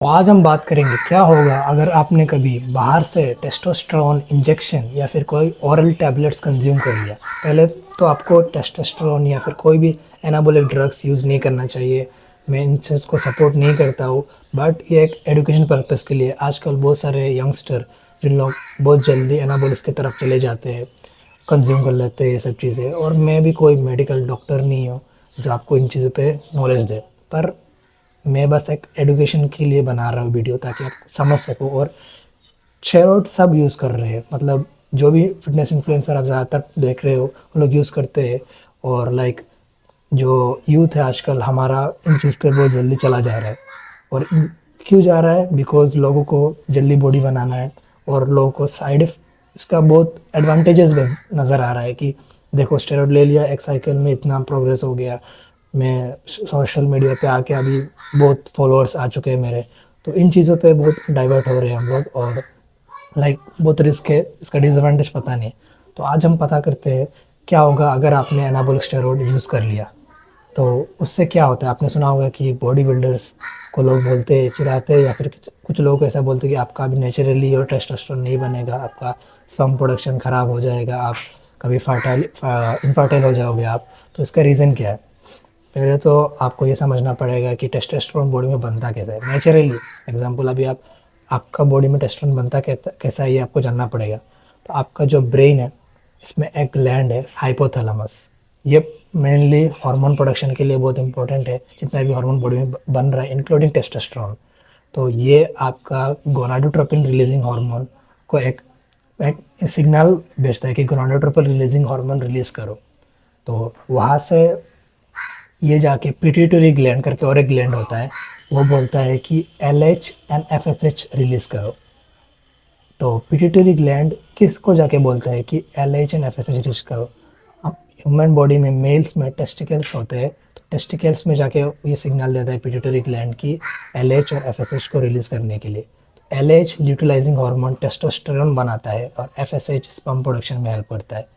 तो आज हम बात करेंगे क्या होगा अगर आपने कभी बाहर से टेस्टोस्टेरोन इंजेक्शन या फिर कोई ओरल टैबलेट्स कंज्यूम कर लिया। पहले तो आपको टेस्टोस्टेरोन या फिर कोई भी एनाबॉलिक ड्रग्स यूज़ नहीं करना चाहिए। मैं इन चीज़ को सपोर्ट नहीं करता हूँ, बट ये एक एजुकेशन पर्पज़ के लिए आजकल बहुत सारे यंगस्टर जिन लोग बहुत जल्दी एनाबॉलिक्स की तरफ चले जाते हैं, कंज्यूम कर लेते हैं ये सब चीज़ें। और मैं भी कोई मेडिकल डॉक्टर नहीं हूँ जो आपको इन चीज़ों पे नॉलेज दे, पर मैं बस एक एजुकेशन के लिए बना रहा हूँ वीडियो, ताकि आप समझ सको। और शेरोड सब यूज़ कर रहे हैं, मतलब जो भी फिटनेस इन्फ्लुएंसर आप ज़्यादातर देख रहे हो वो लोग यूज़ करते हैं। और लाइक जो यूथ है आजकल हमारा इन चीज़ पे बहुत जल्दी चला जा रहा है। और क्यों जा रहा है? बिकॉज लोगों को जल्दी बॉडी बनाना है, और लोगों को इसका बहुत एडवांटेजेस भी नज़र आ रहा है कि देखो स्टेरॉइड ले लिया, एक साइकिल में इतना प्रोग्रेस हो गया, मैं सोशल मीडिया पे आके अभी बहुत फॉलोअर्स आ चुके हैं मेरे। तो इन चीज़ों पे बहुत डाइवर्ट हो रहे हैं हम लोग, और लाइक बहुत रिस्क है, इसका डिसएडवांटेज पता नहीं। तो आज हम पता करते हैं क्या होगा अगर आपने एनाबॉलिक स्टेरॉइड यूज़ कर लिया। तो उससे क्या होता है? आपने सुना होगा कि बॉडी बिल्डर्स को लोग बोलते हैं, चिढ़ाते हैं, या फिर कुछ लोग ऐसा बोलते हैं कि आपका अभी नेचुरली और टेस्टोस्टेरोन नहीं बनेगा, आपका स्पर्म प्रोडक्शन ख़राब हो जाएगा, आप कभी इनफर्टाइल हो जाओगे आप। तो इसका रीज़न क्या है? पहले तो आपको ये समझना पड़ेगा कि टेस्टोस्टेरोन बॉडी में बनता कैसा है नेचुरली। एग्जांपल, अभी आपका बॉडी में टेस्टोस्टेरोन बनता कैसा है ये आपको जानना पड़ेगा। तो आपका जो ब्रेन है, इसमें एक ग्लैंड है हाइपोथैलेमस। ये मेनली हार्मोन प्रोडक्शन के लिए बहुत इंपॉर्टेंट है, जितना भी हार्मोन बॉडी में बन रहा है इंक्लूडिंग टेस्टोस्टेरोन। तो ये आपका गोनाडोट्रोपिन रिलीजिंग हार्मोन को एक सिग्नल भेजता है कि गोनाडोट्रोपिन रिलीजिंग हार्मोन रिलीज़ करो। तो वहाँ से ये जाके पिट्यूटरी ग्लैंड करके और एक ग्लैंड होता है, वो बोलता है कि LH एंड FSH रिलीज़ करो। तो पिट्यूटरी ग्लैंड किसको जाके बोलता है कि LH एंड FSH रिलीज करो? अब ह्यूमन बॉडी में मेल्स में टेस्टिकल्स होते हैं, तो टेस्टिकल्स में जाके ये सिग्नल देता है पिट्यूटरी ग्लैंड की LH और FSH को रिलीज़ करने के लिए। LH ल्यूटिलाइजिंग हार्मोन टेस्टोस्टेरोन बनाता है, और FSH स्पर्म प्रोडक्शन में हेल्प करता है।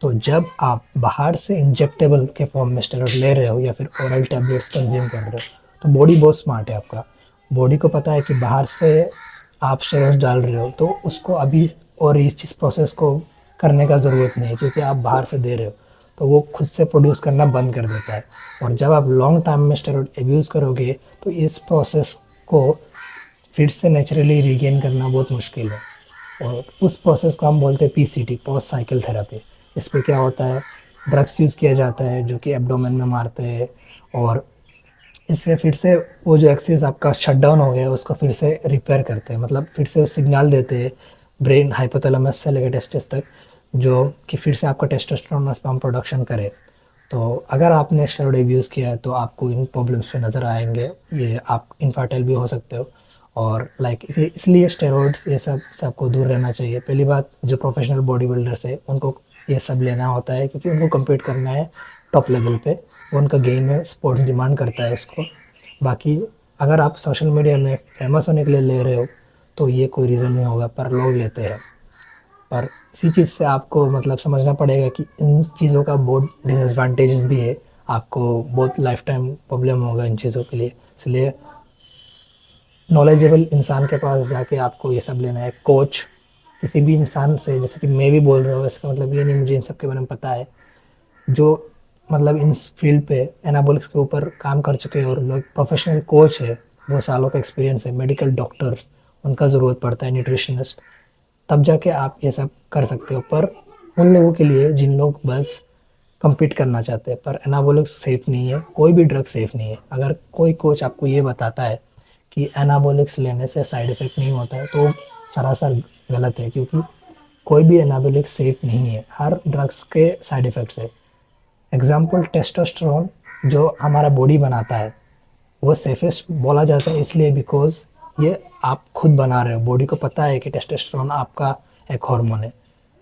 तो जब आप बाहर से इंजेक्टेबल के फॉर्म में स्टेरॉइड ले रहे हो या फिर ओरल टैबलेट्स कंज्यूम कर रहे हो, तो बॉडी बहुत स्मार्ट है आपका। बॉडी को पता है कि बाहर से आप स्टेरॉइड डाल रहे हो, तो उसको अभी और इस चीज़ प्रोसेस को करने का ज़रूरत नहीं है, क्योंकि आप बाहर से दे रहे हो। तो वो खुद से प्रोड्यूस करना बंद कर देता है। और जब आप लॉन्ग टाइम में स्टेरॉइड एब्यूज़ करोगे, तो इस प्रोसेस को फिर से नेचुरली रीगेन करना बहुत मुश्किल है। और उस प्रोसेस को हम बोलते हैं PCT, पोस्ट साइकिल थेरेपी। इस पे क्या होता है, ड्रग्स यूज़ किया जाता है जो कि एब्डोमेन में मारते हैं, और इससे फिर से वो जो एक्सिस आपका शट डाउन हो गया उसको फिर से रिपेयर करते हैं, मतलब फिर से सिग्नल देते हैं ब्रेन हाइपोथैलेमस से लेकर टेस्टिस तक, जो कि फिर से आपका टेस्टोस्टेरोन स्पर्म प्रोडक्शन करे। तो अगर आपने स्टेरॉइड यूज़ किया है तो आपको इन प्रॉब्लम्स पे नज़र आएंगे, ये आप इनफर्टाइल भी हो सकते हो। और लाइक इसलिए स्टेरॉइड्स ये सब सबको दूर रहना चाहिए। पहली बात, जो प्रोफेशनल बॉडी बिल्डर्स है उनको ये सब लेना होता है, क्योंकि उनको कम्पीट करना है टॉप लेवल पे, वो उनका गेम है, स्पोर्ट्स डिमांड करता है उसको। बाकी अगर आप सोशल मीडिया में फेमस होने के लिए ले रहे हो तो ये कोई रीज़न नहीं होगा, पर लोग लेते हैं। पर इसी चीज़ से आपको मतलब समझना पड़ेगा कि इन चीज़ों का बहुत डिसएडवांटेजेस भी है, आपको बहुत लाइफ टाइम प्रॉब्लम होगा इन चीज़ों के लिए। इसलिए नॉलेजेबल इंसान के पास जाके आपको ये सब लेना है। कोच किसी भी इंसान से, जैसे कि मैं भी बोल रहा हूँ, इसका मतलब ये नहीं मुझे इन सब के बारे में पता है, जो मतलब इन फील्ड पे एनाबॉलिक्स के ऊपर काम कर चुके हैं और लोग प्रोफेशनल कोच है, वो सालों का एक्सपीरियंस है, मेडिकल डॉक्टर्स उनका ज़रूरत पड़ता है, न्यूट्रिशनिस्ट, तब जाके आप ये सब कर सकते हो। पर उन लोगों के लिए जिन लोग बस compete करना चाहते हैं, पर एनाबॉलिक्स सेफ़ नहीं है, कोई भी ड्रग सेफ़ नहीं है। अगर कोई कोच आपको ये बताता है कि एनाबॉलिक्स लेने से साइड इफ़ेक्ट नहीं होता है, तो सरासर गलत है, क्योंकि कोई भी एनाबॉलिक्स सेफ़ नहीं है, हर ड्रग्स के साइड इफ़ेक्ट्स है। एग्जाम्पल, टेस्टोस्टेरोन जो हमारा बॉडी बनाता है, वो सेफेस्ट बोला जाता है इसलिए बिकॉज ये आप खुद बना रहे हो। बॉडी को पता है कि टेस्टोस्टेरोन आपका एक हार्मोन है,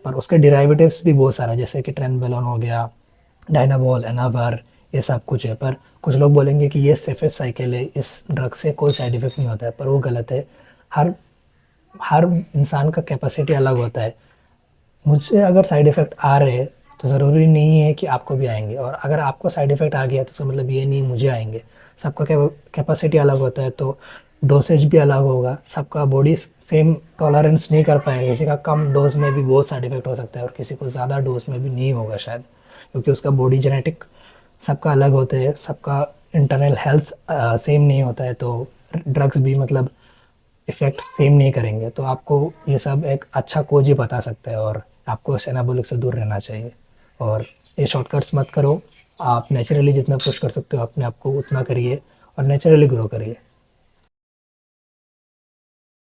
पर उसके डिराइवेटिव्स भी बहुत सारा, जैसे कि ट्रेनबोलोन हो गया, डायनाबॉल, एनावर, ये सब कुछ है। पर कुछ लोग बोलेंगे कि ये सेफेस्ट साइकिल है, इस ड्रग से कोई साइड इफ़ेक्ट नहीं होता है, पर वो गलत है। हर हर इंसान का कैपेसिटी अलग होता है। मुझसे अगर साइड इफ़ेक्ट आ रहे हैं तो ज़रूरी नहीं है कि आपको भी आएँगे, और अगर आपको साइड इफ़ेक्ट आ गया तो इसका मतलब ये नहीं मुझे आएँगे। सबका कैपेसिटी अलग होता है। तो डोसेज भी अलग होगा, सबका बॉडी सेम टॉलरेंस नहीं कर पाएगा, किसी का कम डोज में भी बहुत साइड इफेक्ट हो सकता है और किसी को ज़्यादा डोज में भी नहीं होगा शायद, क्योंकि उसका बॉडी जेनेटिक सबका अलग होते हैं, सबका इंटरनल हेल्थ सेम नहीं होता है, तो ड्रग्स भी मतलब इफ़ेक्ट सेम नहीं करेंगे। तो आपको ये सब एक अच्छा कोच ही बता सकता है और आपको एनाबॉलिक से दूर रहना चाहिए और ये शॉर्टकट्स मत करो। आप नेचुरली जितना पुश कर सकते हो अपने आप को उतना करिए और नेचुरली ग्रो करिए।